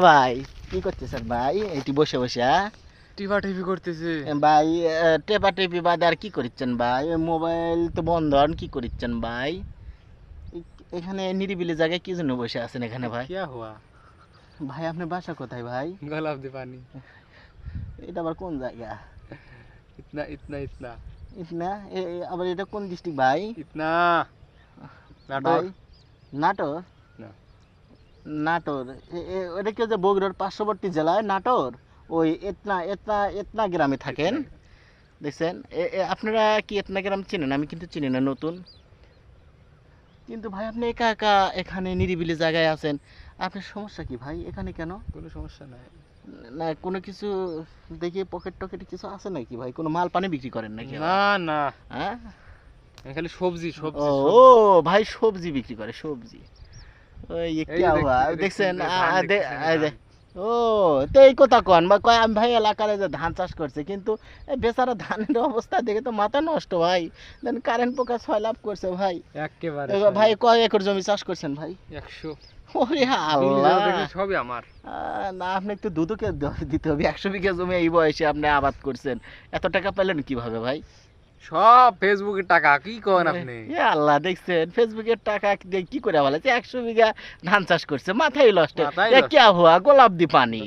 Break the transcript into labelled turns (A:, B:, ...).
A: ভাই কি করতেছেন ভাই? এইটি বসে বসে
B: টিপা টিপি করতেছে
A: ভাই। টেপা টেপি বাদে আর কি করিচ্ছেন ভাই? মোবাইল তো বন্ধ, আর কি করিচ্ছেন ভাই? এখানে নিরিবিলি জায়গায় কি জন্য বসে আছেন এখানে ভাই?
B: क्या हुआ
A: ভাই আপনার বাসা কোথায় ভাই?
B: गलाब दे पानी
A: এটা আবার কোন জায়গা?
B: इतना इतना इतना
A: ইতনা আবার এটা কোন ডিস্ট্রিক্ট ভাই?
B: इतना
A: ভাই
B: नाटक
A: নাটোর?
B: না।
A: নাটোর ওটা কি যে বগুড়ার পার্শ্ববর্তী জেলায় নাটোর? ওই এতনা এতনা এতনা গ্রামে থাকেন দেখছেন? আপনারা কি এতনা গ্রাম চিনেন? আমি কিন্তু চিনি না, নতুন। কিন্তু ভাই আপনি একা একা এখানে নিরিবিলি জায়গায় আছেন, আপনার সমস্যা কি ভাই? এখানে কেন?
B: কোনো সমস্যা নাই।
A: না কোনো কিছু দেখি, পকেট টকেটে কিছু আছে নাকি ভাই? কোনো মাল পানি বিক্রি করেন নাকি আবার?
B: না না
A: হ্যাঁ?
B: আমি খালি সবজি
A: ও
B: সবজি
A: ও ভাই সবজি বিক্রি করে, সবজি। ওই
B: এই
A: কি হুয়া দেখছেন?
B: দেখছেন যে ধান দেখতেছেন,
A: এই যে,
B: ধান।
A: ও তো এই কথা কন বা কয় আমি ভাই এলাকার যে ধান চাষ করছে, কিন্তু এই বেচারা ধানের অবস্থা দেখে তো মাথা নষ্ট ভাই। দেন কারেন্ট পোকা 6 লাভ করছে ভাই।
B: একেবারে
A: ভাই কয় একর জমি চাষ করছেন ভাই?
B: 100
A: ওরে আল্লাহ!
B: সবই আমার।
A: না আপনি একটু দুদকে দিতে হবে। 100 বিঘা জমি এই বয়সে আপনি আবাদ করছেন, এত টাকা পেলেন কিভাবে ভাই?
B: সব ফেসবুকের টাকা কি করেন আপনি?
A: এ আল্লাহ, দেখছেন ফেসবুকের টাকা দিয়ে কি করে বলেছে? 100 বিঘা ধান চাষ করছে, মাথায় লস্ট।
B: মাথায়
A: এ
B: নষ্ট।
A: क्या हुआ? গোলাপ দি পানি।